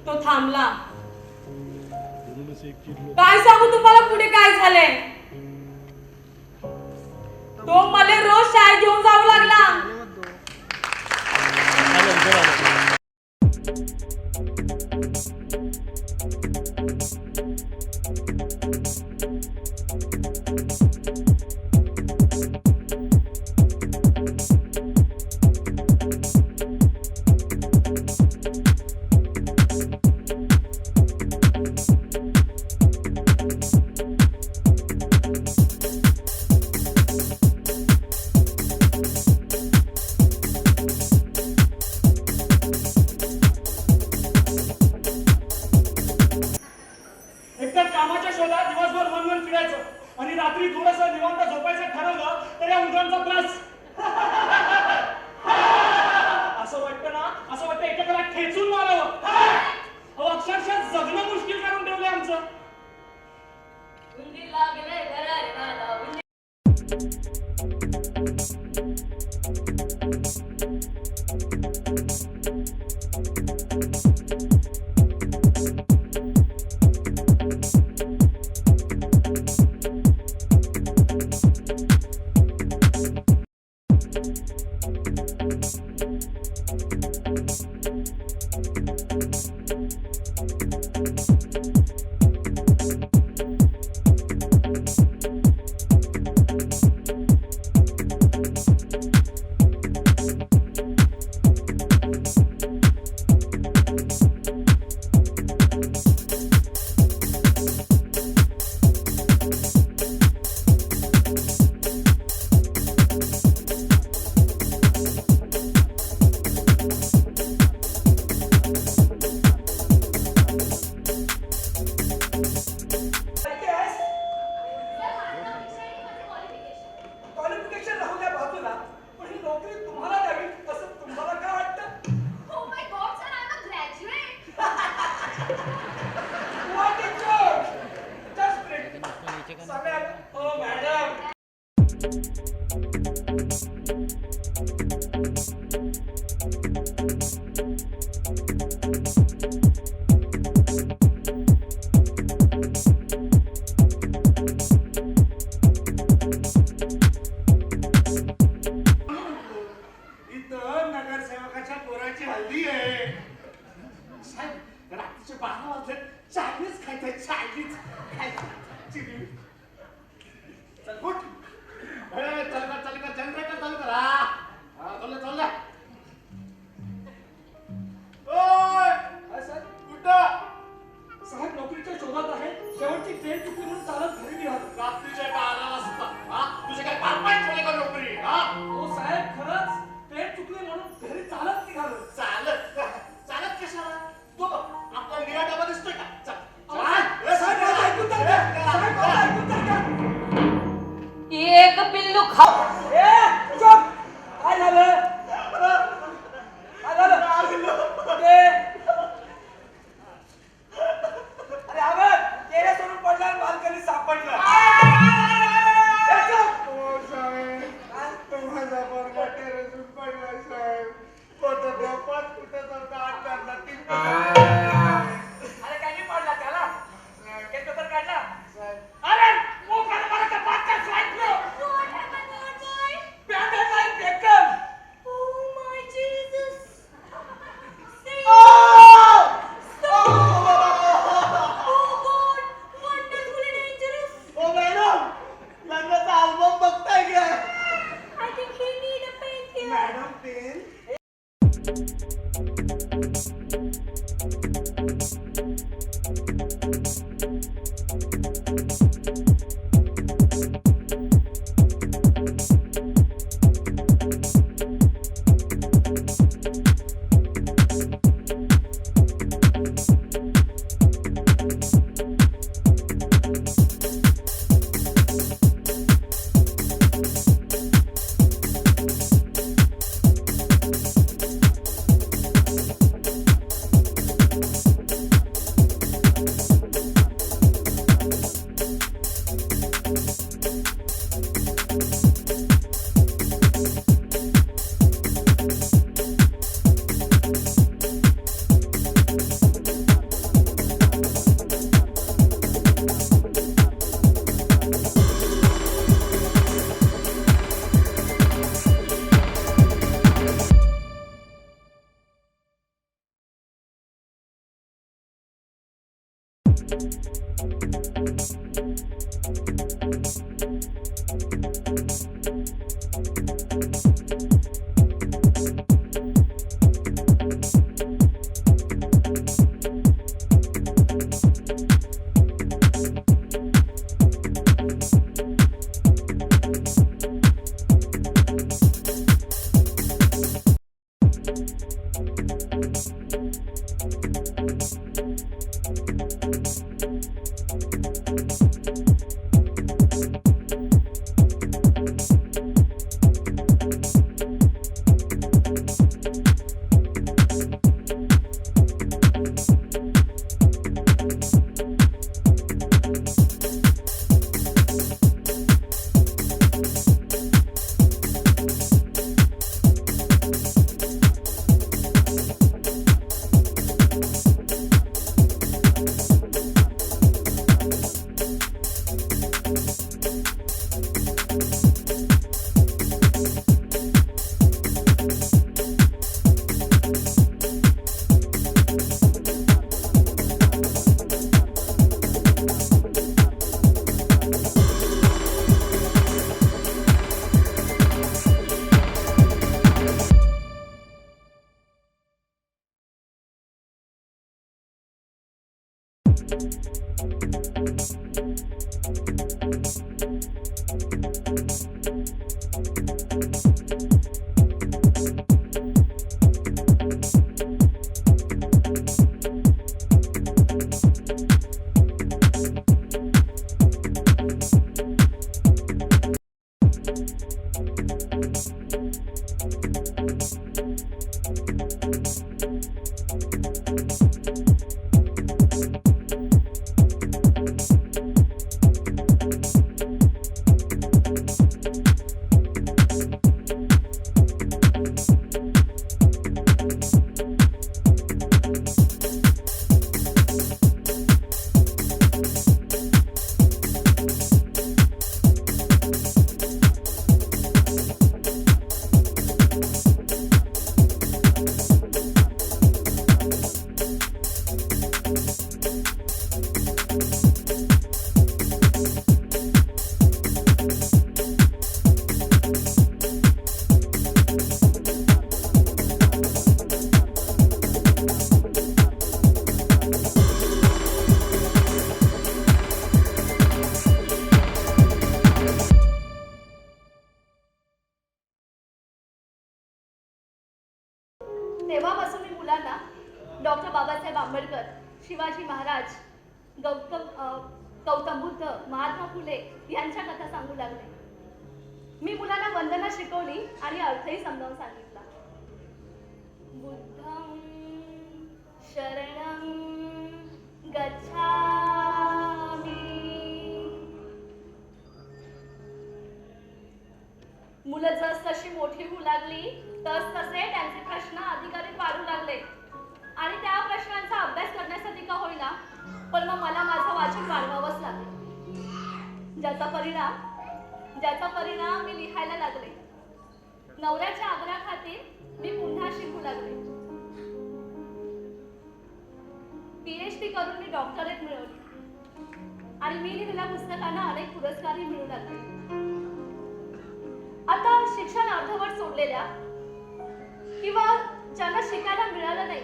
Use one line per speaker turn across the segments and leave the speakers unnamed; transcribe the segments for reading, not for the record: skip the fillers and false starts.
तो थांबला. काय सांगू तुम्हाला पुढे काय झालंय. तो मला रोज शाळेत घेऊन जावं लागला.
एकतर कामाच्या शोधात दिवसभर मनमन फिरायचं आणि रात्री थोडंसं निवांत झोपायचं ठरवलं तर या उंदरांचा त्रास. असं वाटतं ना, असं वाटतं एखाद्याला ठेचून मारावं. अहो अक्षरशः जगणं मुश्किल करून ठेवलंय आमचं.
उंदीर लागले घरात दादा.
क्वालिफिकेशन राहू द्या बाजूला, पण ही नोकरी तुम्हाला द्यावी असं तुम्हाला काय वाटतं?
Oh my God, sir, I'm a graduate.
What a joke! Just great. सगळ्यात, oh madam. इथं नगरसेवकाच्या पोराची हल्दी आहे. साहेब रात्रीचे 12 वाजले. चायनीज खायचंय, चायनीज खायचं. चल उठ. चल का जनरेटर चालू करा. हा चाललं. ओय सर कुठं? साहेब नोकरीच्या शोधात आहे. शेवटची ट्रेन चुकली म्हणून चालत घरी निघालो. रात्रीचे 12 वाजता. हा तुझे काय पाय ठेवले का नोकरी? हा हो साहेब खरंच ट्रेन चुकली म्हणून घरी चालत निघालो. चालत कशाला? तो आपला निळा डबा दिसतोय का?
एक पिल्लू खाऊ.
तेव्हापासून मी मुलांना डॉक्टर बाबासाहेब आंबेडकर, शिवाजी महाराज, गौतम बुद्ध, महात्मा फुले यांच्या कथा सांगू लागले. मी मुलांना वंदना शिकवली आणि अर्थही समजावून सांगितला. बुद्धं शरणं गच्छामि. मुलं जसजशी मोठी होऊ लागली तसतसे त्यांचे प्रश्न अधिकाधिक वाढू लागले आणि त्या प्रश्नांचा अभ्यास करण्यासाठी का होईना पण मग मला माझं वाचन वाढवावंच लागले. ज्याचा परिणाम मी लिहायला लागले. नवऱ्याच्या आग्रहाखातीर मी पुन्हा शिकू लागले. PhD करून मी डॉक्टरेट मिळवली आणि मी लिहिलेल्या पुस्तकांना अनेक पुरस्कारही मिळू लागले. आता शिक्षण अर्धवट सोडलेल्या किंवा ज्यांना शिकायला मिळालं नाही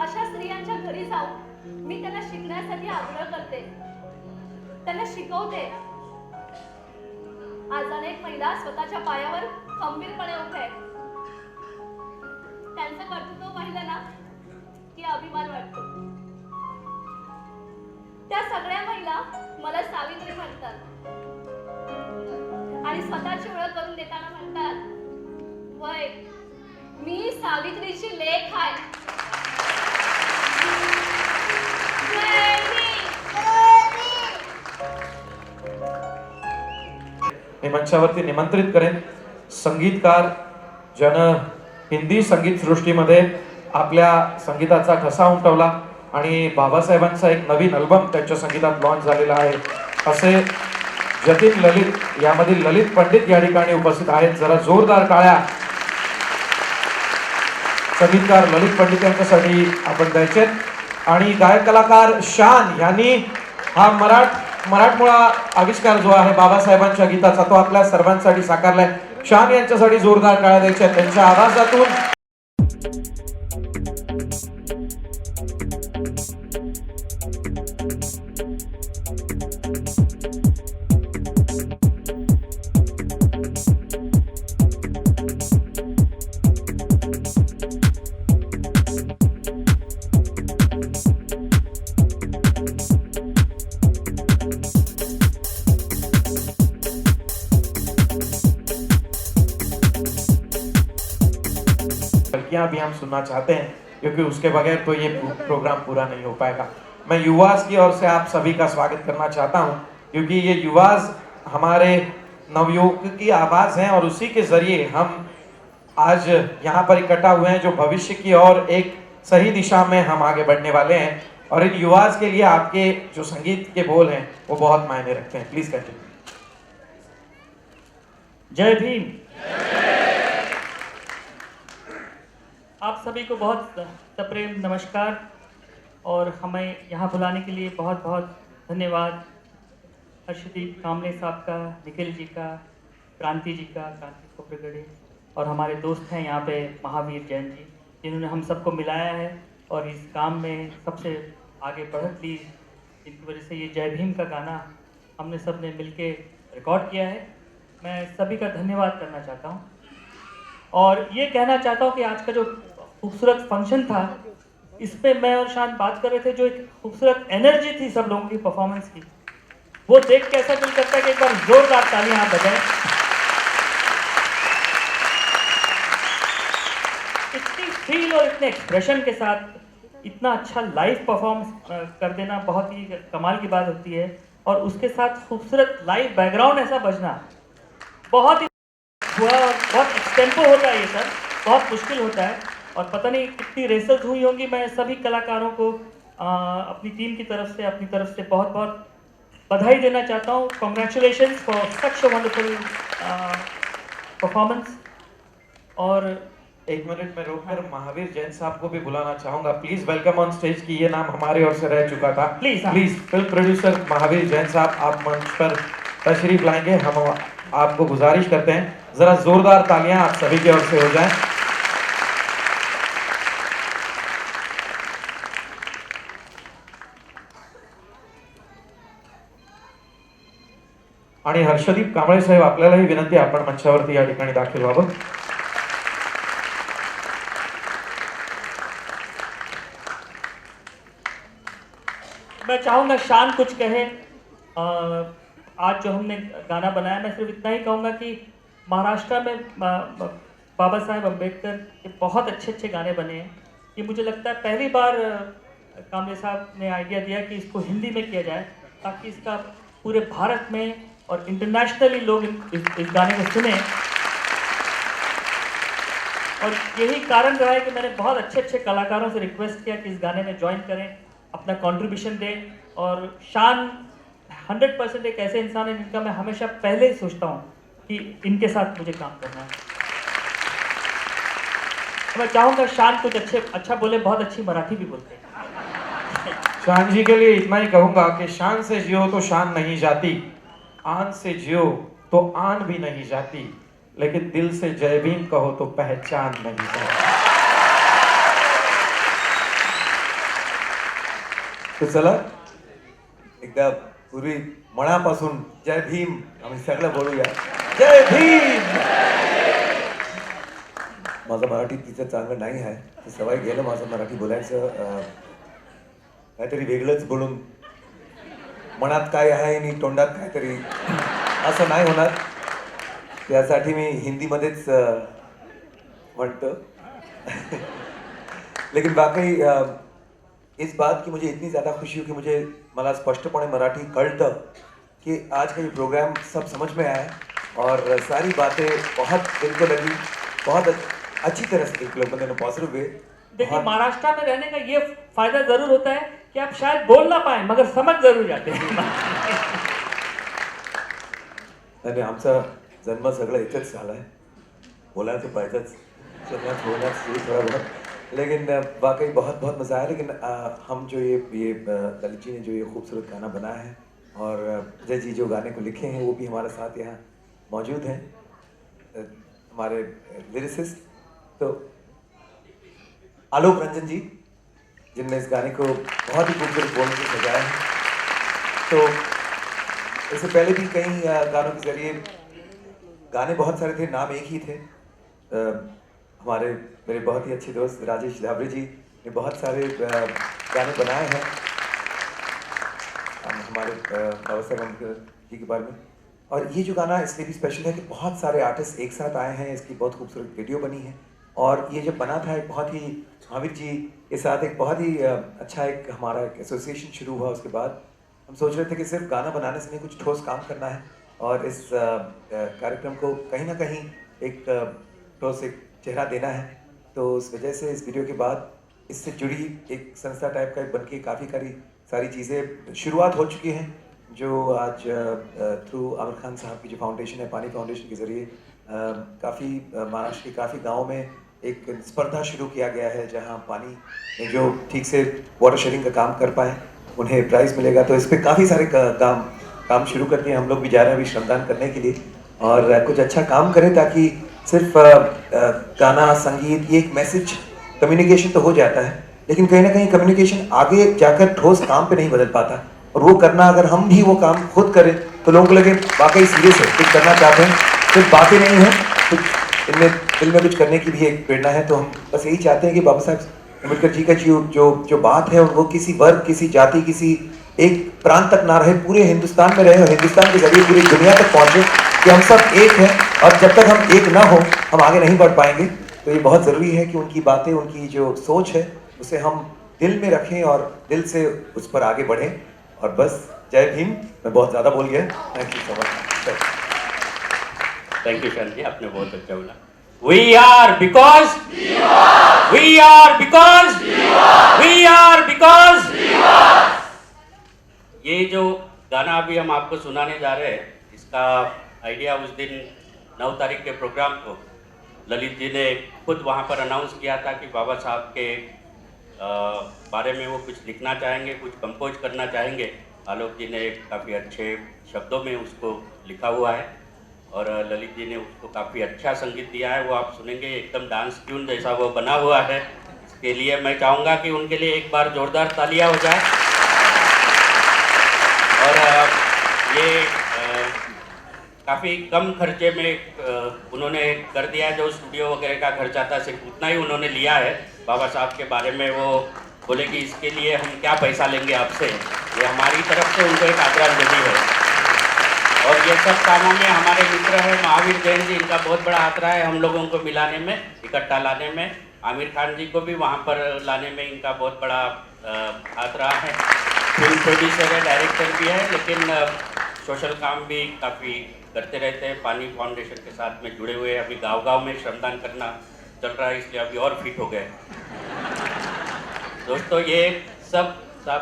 अशा स्त्रियांच्या घरी जाऊन मी त्यांना शिकण्यासाठी आग्रह करते, त्यांना शिकवते. आज अनेक महिला स्वतःच्या पायावर खंबीरपणे उभ्या आहेत. त्यांचं कर्तृत्व पाहिलं ना की अभिमान वाटतो. त्या सगळ्या महिला मला सावित्री म्हणतात आणि स्वतःची ओळख करून देताना म्हणतात, वय मी सावित्रीची लेक आहे.
मी मंचावरती निमंत्रित करेन संगीतकार ज्यानं हिंदी संगीत सृष्टीमध्ये आपल्या संगीताचा ठसा उमटवला आणि बाबासाहेबांचा एक नवीन अल्बम त्यांच्या संगीतात लॉन्च झालेला आहे असे जतीन ललित, यामधील ललित पंडित या ठिकाणी उपस्थित आहेत. जरा जोरदार टाळ्या संगीतकार ललित पंडित यांच्यासाठी आपण द्यायचे. आणि गायक कलाकार शान यांनी हा मराठमोळा आविष्कार जो आहे बाबासाहेबांच्या गीताचा तो आपल्या सर्वांसाठी साकारलाय. शान यांच्यासाठी जोरदार टाळ्या द्यायच्या त्यांच्या आवाजातून. भी हम सुनना चाहते हैं क्योंकि उसके बगैर तो ये प्रोग्राम पूरा नहीं हो पाएगा. मैं युवास की ओर से आप सभी का स्वागत करना चाहता हूं क्योंकि ये युवास हमारे नवयुवक की आवाज हैं और उसी के जरिए हम आज यहाँ पर इकट्ठा हुए हैं जो भविष्य की ओर एक सही दिशा में हम आगे बढ़ने वाले हैं. और इन युवास के लिए आपके जो संगीत के बोल हैं वो बहुत मायने रखते हैं. Please continue.
जय भीम. आप सभी को बहुत सप्रेम नमस्कार और हमें यहाँ बुलाने के लिए बहुत बहुत धन्यवाद. हर्षदीप कामले साहब का, निखिल जी का, क्रांति जी का, क्रांति कोपरगढ़े, और हमारे दोस्त हैं यहाँ पे महावीर जैन जी जिन्होंने हम सबको मिलाया है और इस काम में सबसे आगे बढ़त ली, जिनकी वजह से ये जय भीम का गाना हमने सब ने मिलके रिकॉर्ड किया है. मैं सभी का धन्यवाद करना चाहता हूँ और ये कहना चाहता हूँ कि आज का जो खूबसूरत फंक्शन था इस पे मैं और शान बात कर रहे थे. जो एक खूबसूरत एनर्जी थी सब लोगों की परफॉर्मेंस की, वो देख के ऐसा दिल करता है कि एक बार जोरदार तालियां आप बजाएं. इतनी फील और इतने एक्सप्रेशन के साथ इतना अच्छा लाइव परफॉर्म कर देना बहुत ही कमाल की बात होती है. और उसके साथ खूबसूरत लाइव बैकग्राउंड ऐसा बजना बहुत ही हुआ और बहुत एक्सटेम्पो होता है ये सर, बहुत मुश्किल होता है. और पता नहीं कितनी रेसल्स हुई होंगी. मैं सभी कलाकारों को अपनी टीम की तरफ से, अपनी तरफ से बहुत बहुत बधाई देना चाहता हूँ. Congratulations for such a wonderful performance. और
एक मिनट में रोककर महावीर जैन साहब को भी बुलाना चाहूंगा. प्लीज वेलकम ऑन स्टेज की ये नाम हमारे ओर से रह चुका था.
Please
film producer Mahavir Jain साहब आप मंच पर तशरीफ लाएंगे. हम आपको गुजारिश करते हैं जरा जोरदार तालियां आप सभी की ओर से हो जाएं. आणि हर्षदीप कांबळे साहेब आपल्यालाही विनंती आपण मंचावरती या ठिकाणी दाखल व्हावं.
मैं चाहूँगा शान कुछ कहे. आज जो हमने गाना बनाया, मैं सिर्फ इतना ही कहूँगा कि महाराष्ट्र में बाबा साहेब अम्बेडकर के बहुत अच्छे अच्छे गाने बने हैं. ये मुझे लगता है पहली बार कामले साहब ने आइडिया दिया कि इसको हिंदी में किया जाए ताकि इसका पूरे भारत में और इंटरनेशनली लोग इस गाने को सुने. और यही कारण रहा है कि मैंने बहुत अच्छे अच्छे कलाकारों से रिक्वेस्ट किया कि इस गाने में ज्वाइन करें, अपना कंट्रीब्यूशन दें. और शान 100% एक ऐसे इंसान है जिनका मैं हमेशा पहले ही सोचता हूँ कि इनके साथ मुझे काम करना है. मैं चाहूँगा शान कुछ अच्छा बोले. बहुत अच्छी मराठी भी बोलते हैं.
शान जी के लिए इतना ही कहूंगा कि शान से जियो तो शान नहीं जाती, आन से जियो तो आन भी नहीं जाती, लेकिन दिल से जय भीम कहो तो पहचान नहीं जाती.
तर चला एकदा पूर्वी मनापासून जय भीम आम्ही सगळं बोलूया. जय भीम. माझं मराठी तिचं चांगलं नाही आहे, तर सवय गेलं माझं मराठी बोलायचं. काहीतरी वेगळंच बोलून मनात काय आहे आणि तोंडात काहीतरी असं नाही होणार. त्यासाठी मी हिंदीमध्येच म्हणतो. लेकिन बाकी इस बात की मुझे इतनी ज़्यादा खुशी हुई कि मुझे मला स्पष्टपणे मराठी कळतं कि आज का ये प्रोग्राम सब समझ में आया और सारी बातें बहुत दिल को लगी, बहुत अच्छी तरह से दिल को लगी, पॉजिटिव वे.
देखिए महाराष्ट्र में रहने का ये फायदा जरूर होता है कि आप शायद बोल ना पाए मगर समझ जरूर जाते हैं.
आणि आमचा जन्म सगळं इथेच झालाय. बोलायला तर पाहिजेच. सगळ्यात बोलण्यात थोडा बहुत लेकिन वाकई बहुत बहुत मज़ा आया। लेकिन हम जो ये ललित जी ने जो ये खूबसूरत गाना बनाया है और अजय जी जो गाने को लिखे हैं वो भी हमारे साथ यहाँ मौजूद हैं, हमारे लिरिसिस्ट तो आलोक रंजन जी, जिनने इस गाने को बहुत ही खूबसूरत बोलने से सजाया है। तो इससे पहले भी कई गानों के जरिए गाने बहुत सारे थे, नाम एक ही थे। हमारे मेरे बहुत ही अच्छे दोस्त राजेश धाबरे जी ने बहुत सारे गाने बनाए हैं हमारे बाबा साहेब अम्बेडकर जी के बारे में। और ये जो गाना इसलिए भी स्पेशल है कि बहुत सारे आर्टिस्ट एक साथ आए हैं, इसकी बहुत खूबसूरत वीडियो बनी है। और ये जब बना था एक बहुत ही महावीर जी के साथ एक बहुत ही अच्छा एक हमारा एक एसोसिएशन शुरू हुआ। उसके बाद हम सोच रहे थे कि सिर्फ गाना बनाने से नहीं, कुछ ठोस काम करना है और इस कार्यक्रम को कहीं ना कहीं एक ठोस एक चेहरा देना है। तो उस वजह से इस वीडियो के बाद इससे जुड़ी एक संस्था टाइप का बन के काफ़ी सारी चीज़ें शुरुआत हो चुकी हैं, जो आज थ्रू आमिर खान साहब की जो फाउंडेशन है, पानी फाउंडेशन के ज़रिए काफ़ी महाराष्ट्र के काफ़ी गाँव में एक स्पर्धा शुरू किया गया है, जहां पानी में जो ठीक से वाटर शेयरिंग का काम कर पाए उन्हें प्राइज़ मिलेगा। तो इस पर काफ़ी सारे काम शुरू करके हम लोग भी जा रहे हैं अभी श्रमदान करने के लिए और कुछ अच्छा काम करें, ताकि सिर्फ गाना संगीत ये एक मैसेज कम्युनिकेशन तो हो जाता है, लेकिन कहीं ना कहीं कम्युनिकेशन आगे जाकर ठोस काम पे नहीं बदल पाता। और वो करना, अगर हम भी वो काम खुद करें तो लोगों को लगे वाकई सीरियस है, कुछ करना चाहते हैं, सिर्फ बातें नहीं है, कुछ इनमें दिल में कुछ करने की भी एक प्रेरणा है। तो हम बस यही चाहते हैं कि बाबा साहब अम्बेडकर जी का जो बात है वो किसी वर्ग, किसी जाति, किसी एक प्रांत तक ना रहे, पूरे हिंदुस्तान में रहे और हिंदुस्तान के जरिए पूरी दुनिया तक पहुंचे कि हम सब एक हैं और जब तक हम एक ना हो हम आगे नहीं बढ़ पाएंगे। तो ये बहुत ज़रूरी है कि उनकी बातें, उनकी जो सोच है उसे हम दिल में रखें और दिल से उस पर आगे बढ़ें। और बस जय भीम। मैं बहुत ज़्यादा बोल गया, thank you so much.
Thank you Shan ji, आपने बहुत अच्छा बोला। We are because we are because we are because. ये जो गाना अभी हम आपको सुनाने जा रहे हैं, इसका आइडिया उस दिन 9 तारीख के प्रोग्राम को ललित जी ने खुद वहाँ पर अनाउंस किया था कि बाबा साहब के बारे में वो कुछ लिखना चाहेंगे, कुछ कंपोज करना चाहेंगे। आलोक जी ने काफ़ी अच्छे शब्दों में उसको लिखा हुआ है और ललित जी ने उसको काफ़ी अच्छा संगीत दिया है। वो आप सुनेंगे, एकदम डांस ट्यून जैसा वो बना हुआ है। इसके लिए मैं चाहूँगा कि उनके लिए एक बार जोरदार तालियां हो जाए। और ये काफ़ी कम खर्चे में उन्होंने कर दिया है। जो स्टूडियो वगैरह का खर्चा था सिर्फ उतना ही उन्होंने लिया है। बाबा साहब के बारे में वो बोले कि इसके लिए हम क्या पैसा लेंगे आपसे, ये हमारी तरफ से उनको एक आदरांजलि है। और ये सब कामों में हमारे मित्र हैं महावीर जैन जी, इनका बहुत बड़ा हाथ रहा है हम लोगों को मिलाने में, इकट्ठा लाने में। आमिर खान जी को भी वहाँ पर लाने में इनका बहुत बड़ा हाथ रहा है। फिल्म प्रोड्यूसर है, डायरेक्टर भी है, लेकिन सोशल काम भी काफ़ी करते रहते हैं। पानी फाउंडेशन के साथ में जुड़े हुए, अभी गांव-गांव में श्रमदान करना चल रहा है, इसलिए अभी और फिट हो गए। दोस्तों ये सब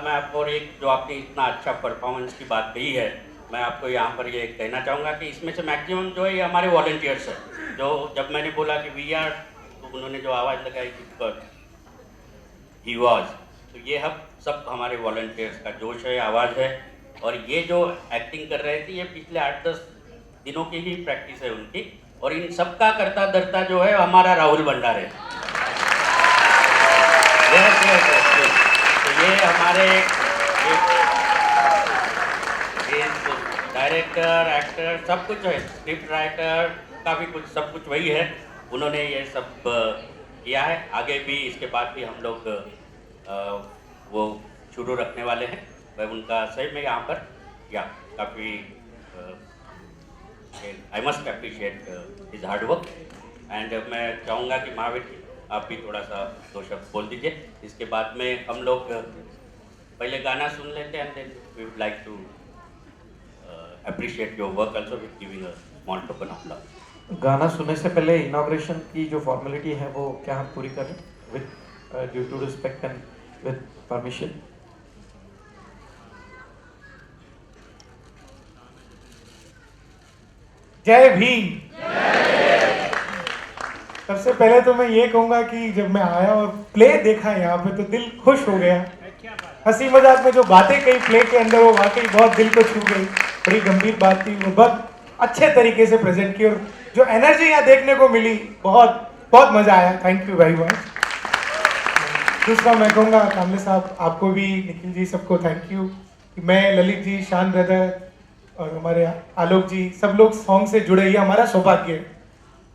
मैं आपको, और एक जो आपने इतना अच्छा परफॉर्मेंस की बात कही है, मैं आपको यहाँ पर ये कहना चाहूँगा कि इसमें से मैक्सिमम जो है ये हमारे वॉलंटियर्स हैं। जो जब मैंने बोला कि वी आर, तो उन्होंने जो आवाज़ लगाई ही वॉज, तो ये सब हमारे वॉलंटियर्स का जोश है, आवाज़ है। और ये जो एक्टिंग कर रहे थे, ये पिछले 8-10 दिनों की ही प्रैक्टिस है उनकी। और इन सबका करता धरता जो है हमारा राहुल भंडारे। तो ये हमारे डायरेक्टर, एक्टर, सब कुछ है, स्क्रिप्ट राइटर, काफ़ी कुछ, सब कुछ वही है। उन्होंने ये सब किया है। आगे भी, इसके बाद भी हम लोग वो शुरू रखने वाले हैं। मैं उनका सही में यहाँ पर काफ़ी I must appreciate his hard work. And मैं चाहूँगा कि महावीर जी आप भी थोड़ा सा 2 शब्द बोल दीजिए। इसके बाद में हम लोग पहले गाना सुन लेते हैं, and then we would like to appreciate your work also with giving a small token of love.
गाना सुनने से पहले इनॉग्रेशन की जो फॉर्मेलिटी है वो क्या हम पूरी करें with due to respect and with permission.
जय भीम।
सबसे पहले तो मैं ये कहूंगा कि जब मैं आया और प्ले देखा यहाँ पे तो दिल खुश हो गया। हंसी मजाक में जो बातें कही प्ले के अंदर वो वाकई बहुत दिल को छू गई। बड़ी गंभीर बात थी, वो बहुत अच्छे तरीके से प्रेजेंट की और जो एनर्जी यहाँ देखने को मिली बहुत बहुत मजा आया। Thank you very much. दूसरा मैं कहूँगा कामले साहब, आपको भी, निखिल जी, सबको थैंक यू। मैं, ललित जी, शान ब्रदर और हमारे आलोक जी, सब लोग सॉन्ग से जुड़े, ये हमारा सौभाग्य है।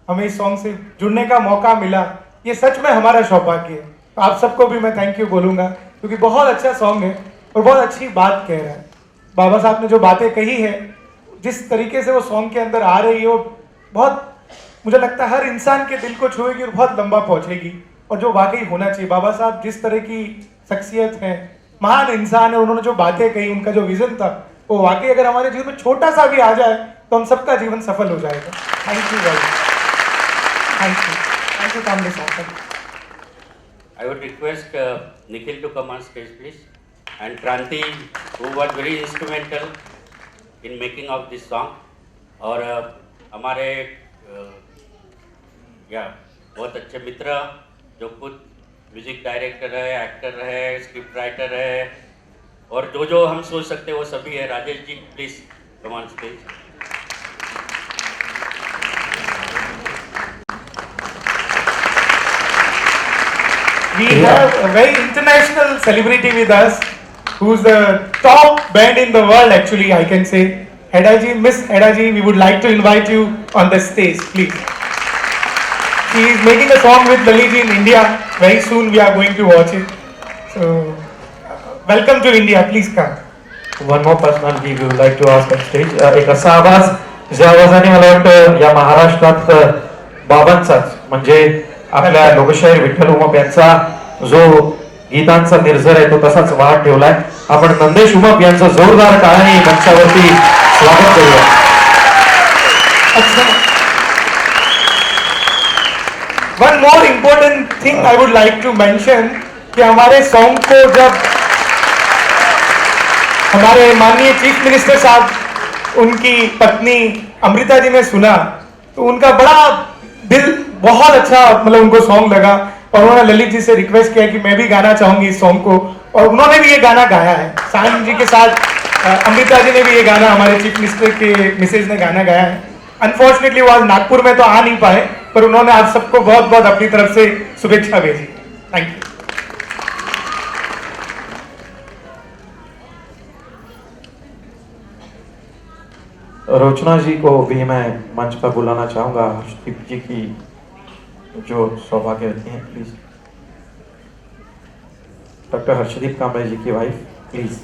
हमें इस सॉन्ग से जुड़ने का मौका मिला, ये सच में हमारा सौभाग्य है। तो आप सबको भी मैं थैंक यू बोलूँगा क्योंकि बहुत अच्छा सॉन्ग है और बहुत अच्छी बात कह रहा है। बाबा साहब ने जो बातें कही है, जिस तरीके से वो सॉन्ग के अंदर आ रही है, वो बहुत, मुझे लगता है हर इंसान के दिल को छुएगी और बहुत लंबा पहुँचेगी और जो वाकई होना चाहिए। बाबा साहब जिस तरह की शख्सियत है, महान इंसान है, उन्होंने जो बातें कही, उनका जो विजन था, वो वाकई अगर हमारे जीवन में छोटा सा भी आ जाए तो हम सबका जीवन सफल हो जाएगा। Thank you very much. Thank you Kamle साहब।
I would request Nikhil to come on stage, please, and Kranti, who was very instrumental in making of this song. और हमारे बहुत अच्छे मित्र जो खुद म्यूजिक डायरेक्टर है, एक्टर है, स्क्रिप्ट राइटर है और जो हम सोच सकते हैं वो सभी है। Rajesh ji, please come on stage.
We have a very international celebrity with us, who's the top band in the world actually, I can say. Heda ji, Miss Heda ji, we would like to invite you on the stage, please. She is making a song with Lalit ji in India. Very soon we are going to watch it. So, welcome to India, please come.
One more personality we would like to ask on stage. एक असा आवाज ज्या आवाजाने मला वाटतं या महाराष्ट्रात बाबांचाच म्हणजे आपल्या लोकशाहीर विठ्ठल उमप यांचा जो गीतांचा निर्झर आहे तो तसाच वाहत ठेवलाय। आपण नंदेश उमप यांचं जोरदार टाळ्यांनी मंचावरती स्वागत करूया।
One more important thing I would like to mention कि हमारे सॉन्ग को जब हमारे माननीय चीफ मिनिस्टर साहब, उनकी पत्नी अमृता जी ने सुना तो उनका बड़ा दिल बहुत अच्छा, मतलब उनको सॉन्ग लगा और उन्होंने ललित जी से रिक्वेस्ट किया कि मैं भी गाना चाहूंगी इस सॉन्ग को और उन्होंने भी ये गाना गाया है। शान जी के साथ अमृता जी ने भी ये गाना, हमारे चीफ मिनिस्टर के मिसेज ने गाना गाया है। अनफॉर्चुनेटली वो आज नागपुर में तो आ नहीं पाए, पर उन्होंने आप सबको बहुत बहुत अपनी तरफ से शुभेच्छा भेजी। Thank you.
रोचना जी को भी मैं मंच पर बुलाना चाहूंगा। हर्षदीप जी की जो सौभाग्यवती हैं, प्लीज। डॉक्टर हर्षदीप कांबळे जी की वाइफ, प्लीज।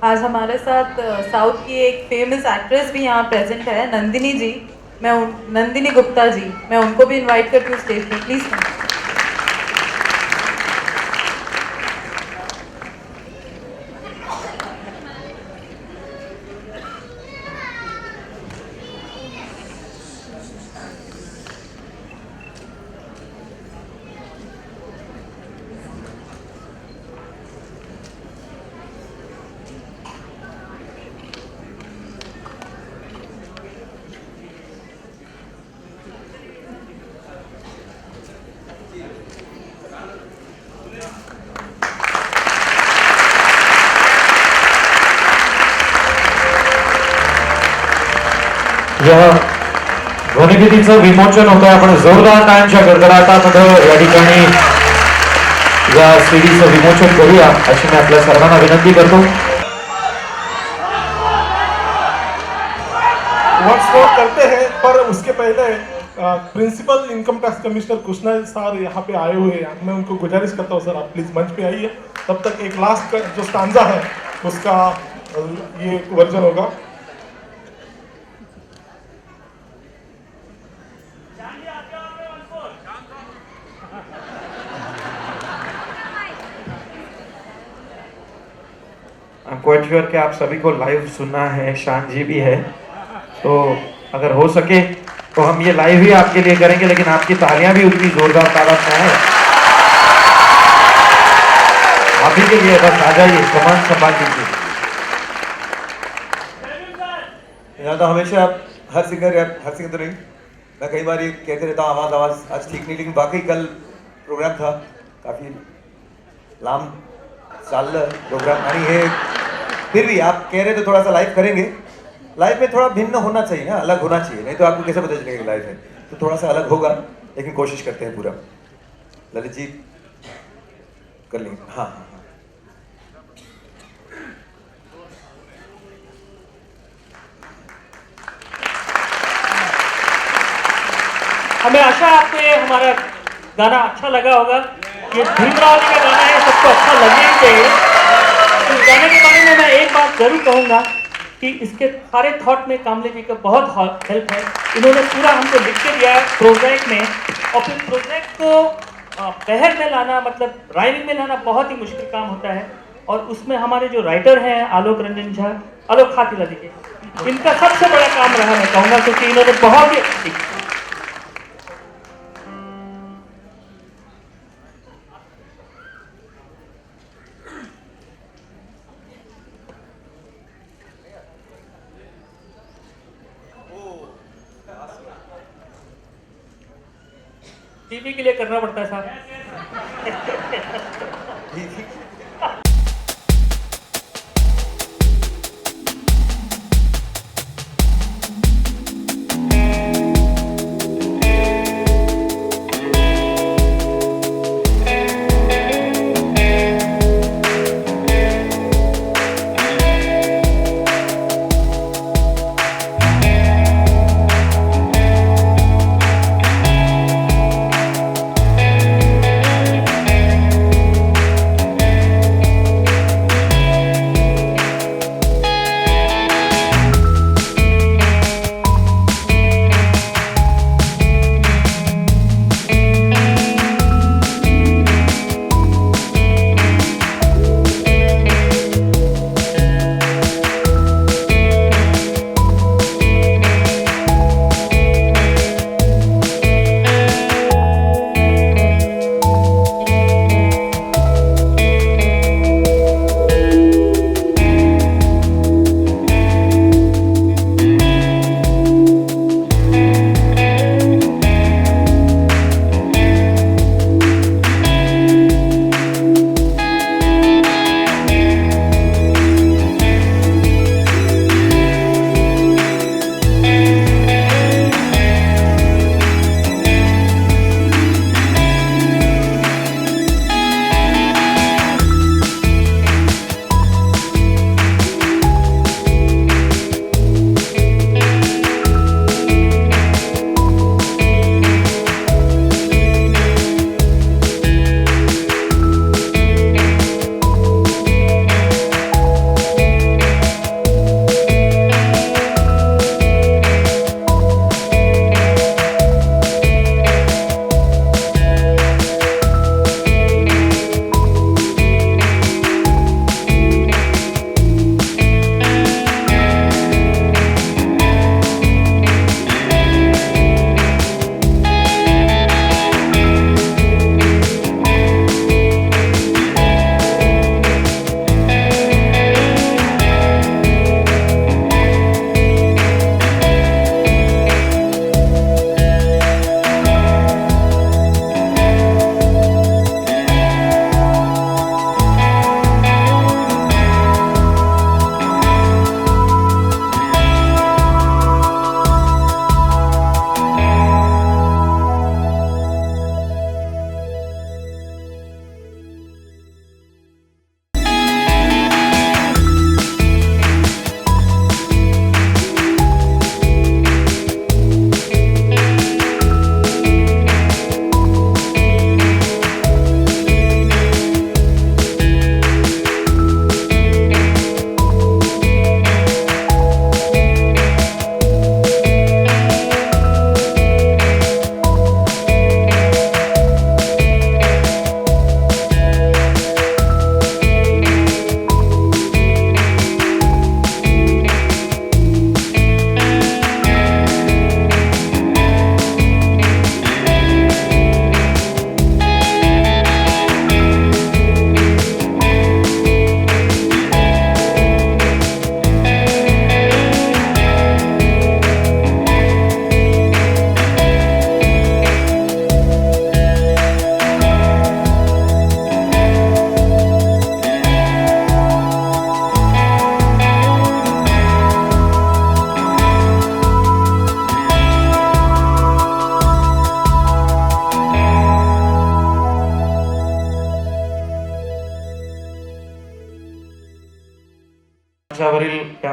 आज हमारे साथ साउथ की एक फेमस एक्ट्रेस भी यहाँ प्रेजेंट है, नंदिनी जी। नंदिनी गुप्ता जी, मैं उनको भी इनवाइट करती हूँ स्टेज पे, प्लीज।
या ध्वनिफितीचं विमोचन होतं। आपण जोरदार टाळ्यांच्या गडगडाटामध्ये या ठिकाणी या सीडीचं विमोचन करूया अशी मी आपल्या सर्वांना विनंती करतो।
वॉट्स नोट करते हैं, पर उसके पहले principal income tax commissioner Krishna sir यहाँ पे आए हुए हैं। मैं उनको गुजारिश करता हूँ सर आप प्लीज मंच पे आइए। तब तक एक लास्ट जो स्टांजा है उसका ये वर्जन होगा।
आई एम क्वाइट श्योर कि आप सभी को लाइव सुनना है, शान जी भी है, तो अगर हो सके तो हम ये लाइव ही आपके लिए करेंगे, लेकिन आपकी तालियां भी उतनी जोरदार तादाद में है। आप ही के लिए बस आ जाइए, कमान संभाल दीजिए।
यहाँ तो हमेशा हर सिंगर तो नहीं, मैं कई बार ये कहते रहता हूँ आवाज़ आज ठीक नहीं, लेकिन वाकई कल प्रोग्राम था, काफ़ी लांब चाललं प्रोग्राम, आणि हे फिर भी आप कह रहे तो थोड़ा सा लाइव करेंगे। लाइफ में थोड़ा भिन्न होना चाहिए ना, अलग होना चाहिए, नहीं तो आपको कैसे पता चलेगा लाइफ है, तो थोड़ा सा अलग होगा, लेकिन कोशिश करते हैं पूरा। ललित जी कर लेंगे। हाँ हाँ हाँ।
हमें आशा आपको ये हमारा गाना अच्छा लगा होगा। ये भीमराव जी का गाना है, सबको अच्छा लगना ही चाहिए। इस गाने के बारे में मैं एक बात जरूर कहूँगा कि इसके सारे थॉट में कामले जी का बहुत हेल्प है। इन्होंने पूरा हमको लिख के दिया है प्रोजेक्ट में, और फिर प्रोजेक्ट को बहर में लाना, मतलब राइमिंग में लाना बहुत ही मुश्किल काम होता है। और उसमें हमारे जो राइटर हैं आलोक रंजन झा, आलोक हाथ हिला दीजिए, इनका सबसे बड़ा काम रहा मैं कहूँगा, क्योंकि इन्होंने बहुत ही टीवी के लिए करना पड़ता है साहब।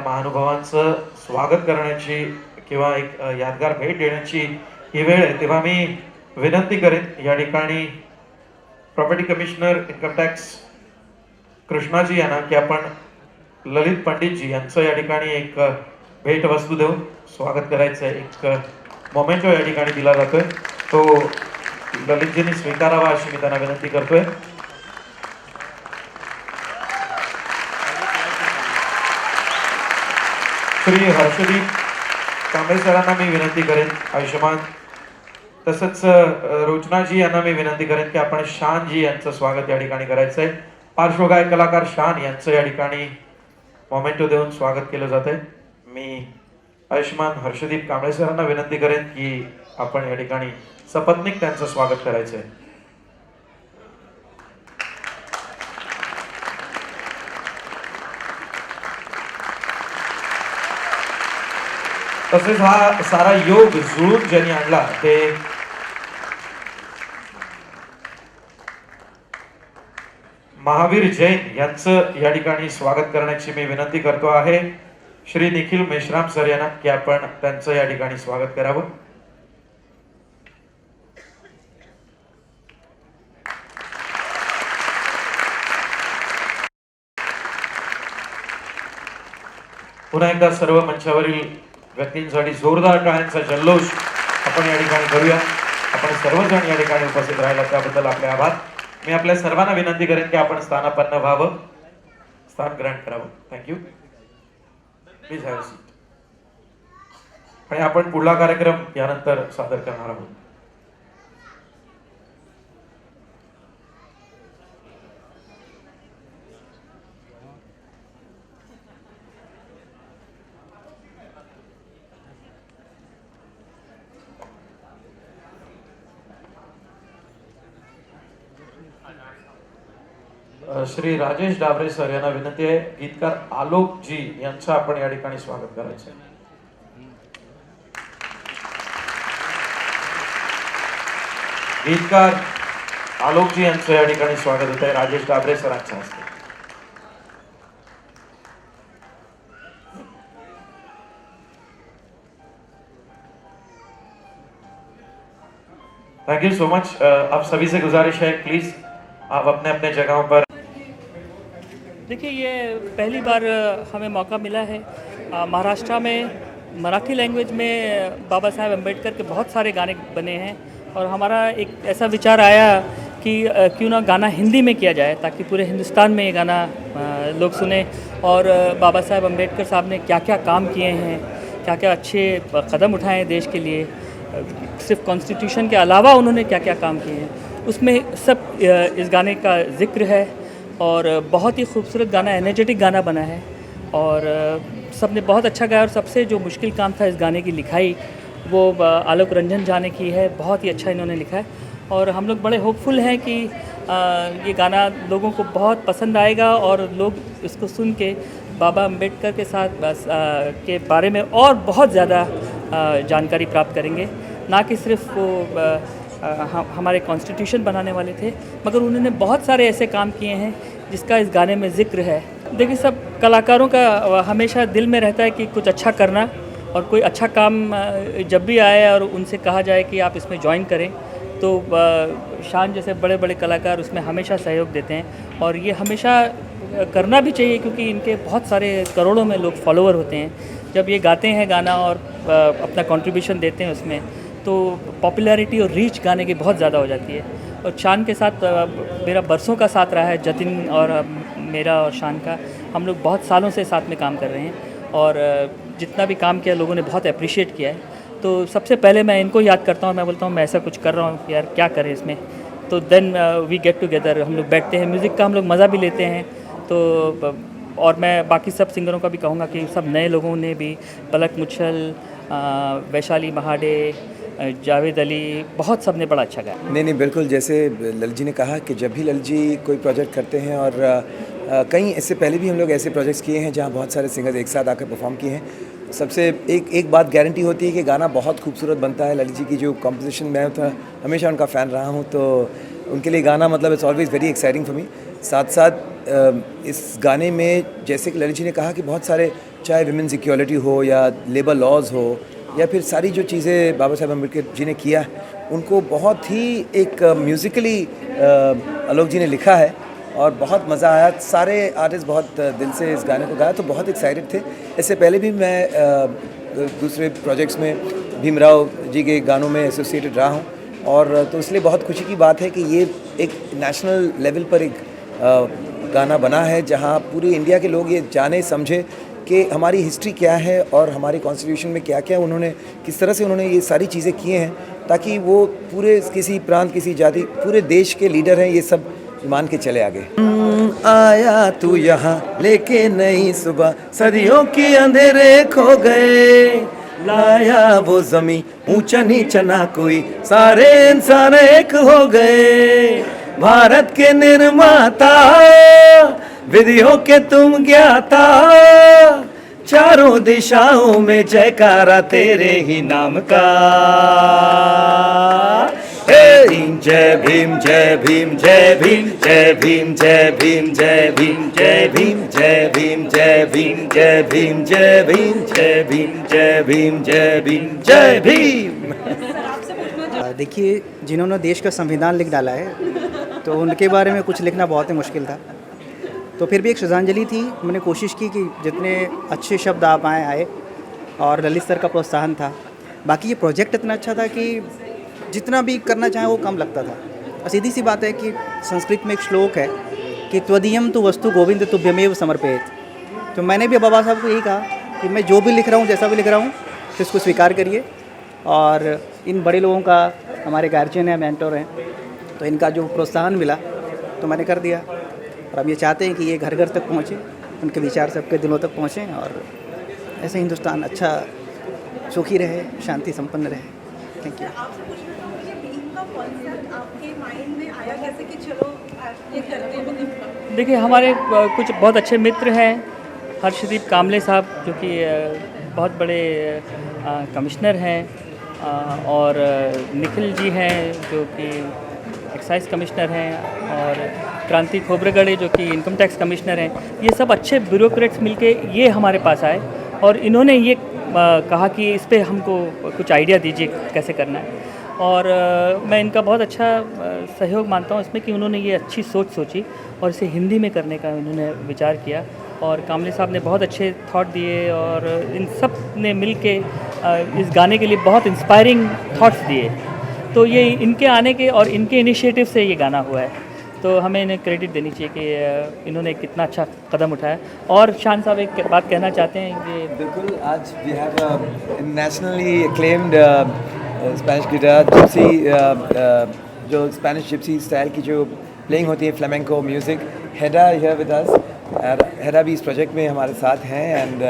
महानुभावांचं स्वागत करण्याची किंवा एक यादगार भेट देण्याची ही वेळ आहे, तेव्हा मी विनंती करेन या ठिकाणी property commissioner income tax Krishnaji यांना की आपण ललित पंडितजी यांचं या ठिकाणी एक भेट वस्तू देऊन स्वागत करायचं आहे. एक मोमेंटो या ठिकाणी दिला जातोय, तो ललितजींनी स्वीकारावा अशी मी त्यांना विनंती करतोय. श्री हर्षदीप कांबळे सरांना मी विनंती करेन, आयुष्यमान. तसंच रोचनाजी यांना मी विनंती करेन की आपण शानजी यांचं स्वागत या ठिकाणी करायचं आहे. पार्श्वगायक कलाकार शान यांचं या ठिकाणी मोमेंटो देऊन स्वागत केलं जात आहे. मी आयुष्यमान हर्षदीप कांबळे सरांना विनंती करेन की आपण या ठिकाणी सपत्नीक त्यांचं स्वागत करायचं आहे. तसेच हा सारा योग जुळून ज्यांनी आणला ते महावीर जैन यांचं या ठिकाणी स्वागत करण्याची मी विनंती करतो आहे. श्री निखिल मेश्राम सर यांना की आपण त्यांचं या ठिकाणी स्वागत करावं. पुन्हा एकदा सर्व मंचावरील व्यक्तींसाठी जोरदार टाळ्यांचा जल्लोष आपण या ठिकाणी करूया. आपण सर्वजण या ठिकाणी उपस्थित राहिला त्याबद्दल आपले आभार. मी आपल्या सर्वांना विनंती करेन की आपण स्थानापन्न व्हावं, स्थान ग्रहण करावं. Thank you. Please have a seat. आणि आपण पुढला कार्यक्रम यानंतर सादर करणार आहोत. श्री राजेश डाबरे सर यांना विनंती आहे, गीतकार आलोक जी यांचं आपण या ठिकाणी स्वागत करायचं आहे. गीतकार आलोक जी यांचं या ठिकाणी स्वागत होत आहे राजेश डाबरे सरांच्या हस्ते. Thank you so much. आप सभी से गुजारिश है प्लीज आप अपने अपने जगहों पर.
देखिए, ये पहली बार हमें मौका मिला है महाराष्ट्र में मराठी लैंग्वेज में बाबा साहेब अम्बेडकर के बहुत सारे गाने बने हैं और हमारा एक ऐसा विचार आया कि क्यों ना गाना हिंदी में किया जाए ताकि पूरे हिंदुस्तान में ये गाना लोग सुने और बाबा साहेब अम्बेडकर साहब ने क्या क्या काम किए हैं, क्या क्या अच्छे कदम उठाए हैं देश के लिए, सिर्फ कॉन्स्टिट्यूशन के अलावा उन्होंने क्या क्या काम किए हैं, उसमें सब इस गाने का जिक्र है. और बहुत ही खूबसूरत गाना, एनर्जेटिक गाना बना है और सब ने बहुत अच्छा गाया. और सबसे जो मुश्किल काम था इस गाने की लिखाई वो आलोक रंजन झा ने की है. बहुत ही अच्छा इन्होंने लिखा है और हम लोग बड़े होपफुल हैं कि ये गाना लोगों को बहुत पसंद आएगा और लोग इसको सुन के बाबा अम्बेडकर के साथ के बारे में और बहुत ज़्यादा जानकारी प्राप्त करेंगे. ना कि सिर्फ वो हमारे कॉन्स्टिट्यूशन बनाने वाले थे, मगर उन्होंने बहुत सारे ऐसे काम किए हैं जिसका इस गाने में जिक्र है. देखिए, सब कलाकारों का हमेशा दिल में रहता है कि कुछ अच्छा करना और कोई अच्छा काम जब भी आए और उनसे कहा जाए कि आप इसमें ज्वाइन करें तो शान जैसे बड़े बड़े कलाकार उसमें हमेशा सहयोग देते हैं और ये हमेशा करना भी चाहिए क्योंकि इनके बहुत सारे करोड़ों में लोग फॉलोअर होते हैं. जब ये गाते हैं गाना और अपना कंट्रीब्यूशन देते हैं उसमें तो पॉपुलैरिटी और रीच गाने की बहुत ज़्यादा हो जाती है. और शान के साथ मेरा बरसों का साथ रहा है, जतिन और मेरा और शान का. हम लोग बहुत सालों से साथ में काम कर रहे हैं और जितना भी काम किया लोगों ने बहुत अप्रिशिएट किया है. तो सबसे पहले मैं इनको याद करता हूँ, मैं बोलता हूँ मैं ऐसा कुछ कर रहा हूँ यार, क्या करें इसमें. तो देन वी गेट टुगेदर, हम लोग बैठते हैं, म्यूज़िक का हम लोग मज़ा भी लेते हैं. तो और मैं बाकी सब सिंगरों का भी कहूँगा कि सब नए लोगों ने भी, पलक मुच्छल, वैशाली महाडे, जावेद अली, बहुत सब ने बड़ा अच्छा गाया.
नहीं बिल्कुल, जैसे ललित जी ने कहा कि जब भी ललित जी कोई प्रोजेक्ट करते हैं और कहीं इससे पहले भी हम लोग ऐसे प्रोजेक्ट्स किए हैं जहाँ बहुत सारे सिंगर्स एक साथ आकर परफॉर्म किए हैं. सबसे एक बात गारंटी होती है कि गाना बहुत खूबसूरत बनता है. ललित जी की जो कॉम्पोजिशन, मैं तो हमेशा उनका फ़ैन रहा हूँ, तो उनके लिए गाना मतलब it's always very exciting for me. साथ साथ इस गाने में जैसे कि ललित जी ने कहा कि बहुत सारे चाहे विमेंस इक्वालिटी हो या लेबर लॉज हो या फिर सारी जो चीज़ें बाबा साहेब अम्बेडकर जी ने किया, उनको बहुत ही एक म्यूज़िकली आलोक जी ने लिखा है और बहुत मज़ा आया। सारे आर्टिस्ट बहुत दिल से इस गाने को गाया, तो बहुत एक्साइटेड थे। इससे पहले भी मैं दूसरे प्रोजेक्ट्स में भीमराव जी के गानों में एसोसिएटेड रहा हूँ, और तो इसलिए बहुत खुशी की बात है कि ये एक नेशनल लेवल पर एक गाना बना है जहाँ पूरे इंडिया के लोग ये जाने समझे कि हमारी हिस्ट्री क्या है और हमारे कॉन्स्टिट्यूशन में क्या क्या उन्होंने, किस तरह से उन्होंने ये सारी चीज़ें किए हैं, ताकि वो पूरे किसी प्रांत, किसी जाति, पूरे देश के लीडर हैं, ये सब मान के चले आगे। आया तू यहाँ लेके नई सुबह, सदियों के अंधेरे खो गए, लाया वो जमी ऊंचा नीचा ना कोई, सारे इंसान एक हो गए, भारत के निर्माता विधियों के तुम ज्ञाता, चारों दिशाओं में जयकारा तेरे ही नाम का। जय भीम जय भीम जय भीम जय भीम जय भीम जय भीम जय भीम जय भीम जय भीम जय भीम जय भीम जय भीम जय भीम जय भीम जय भीम।
देखिए, जिन्होंने देश का संविधान लिख डाला है तो उनके बारे में कुछ लिखना बहुत ही मुश्किल था, तो फिर भी एक श्रद्धांजलि थी। मैंने कोशिश की कि जितने अच्छे शब्द आप आए और ललित सर का प्रोत्साहन था। बाकी ये प्रोजेक्ट इतना अच्छा था कि जितना भी करना चाहे वो कम लगता था। और सीधी सी बात है कि संस्कृत में एक श्लोक है कि त्वदीयम तु वस्तु गोविंद तुभ्यमेव समर्पयेत। तो मैंने भी बाबा साहब को यही कहा कि मैं जो भी लिख रहा हूँ, जैसा भी लिख रहा हूँ, तो इसको स्वीकार करिए। और इन बड़े लोगों का, हमारे गार्जियन हैं, मेंटर हैं, तो इनका जो प्रोत्साहन मिला तो मैंने कर दिया। और अब ये चाहते हैं कि ये घर घर तक पहुँचे, उनके विचार सबके दिलों तक पहुँचें और ऐसे हिंदुस्तान अच्छा सुखी रहे, शांति संपन्न रहे। Thank you.
देखिए, हमारे कुछ बहुत अच्छे मित्र हैं। हर्षदीप कामले साहब जो कि बहुत बड़े कमिश्नर हैं, और निखिल जी हैं जो कि एक्साइज कमिश्नर हैं, और क्रांति खोबरेगढ़े जो कि इनकम टैक्स कमिश्नर हैं। ये सब अच्छे ब्यूरोक्रेट्स मिलके ये हमारे पास आए और इन्होंने ये कहा कि इस पे हमको कुछ आइडिया दीजिए कैसे करना है। और मैं इनका बहुत अच्छा सहयोग मानता हूँ इसमें कि उन्होंने ये अच्छी सोच सोची और इसे हिंदी में करने का उन्होंने विचार किया। और कामले साहब ने बहुत अच्छे थॉट दिए और इन सब ने मिल के इस गाने के लिए बहुत इंस्पायरिंग थॉट्स दिए। तो ये इनके आने के और इनके इनिशिएटिव से ये गाना हुआ है, तो हमें इन्हें क्रेडिट देनी चाहिए कि इन्होंने कितना अच्छा कदम उठाया। और शान साहब एक बात कहना चाहते हैं कि
बिल्कुल, आज we have nationally acclaimed Spanish guitar gypsy, जो स्पेनिश जिप्सी स्टाइल की जो प्लेइंग होती है, flamenco music, Heda here with us. Heda भी इस प्रोजेक्ट में हमारे साथ हैं। एंड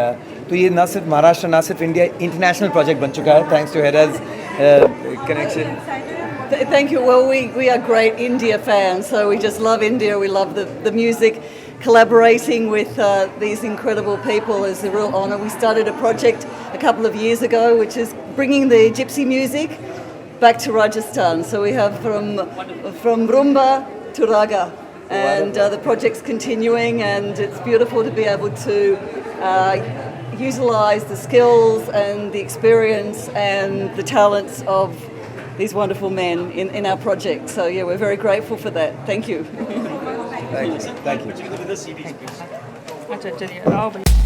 तो ये ना सिर्फ महाराष्ट्र, ना सिर्फ इंडिया, इंटरनेशनल प्रोजेक्ट बन चुका है थैंक्स टू हेडा's connection.
Thank you. Well, we are great India fans, so we just love India. We love the music. Collaborating with these incredible people is a real honour. We started a project a couple of years ago, which is bringing the gypsy music back to Rajasthan. So we have from rumba to raga, and the project's continuing, and it's beautiful to be able to utilise the skills and the experience and the talents of these wonderful men in our project. So yeah, we're very grateful for that. Thank you.
Thank you.
अच्छा चलिए आओ भाई।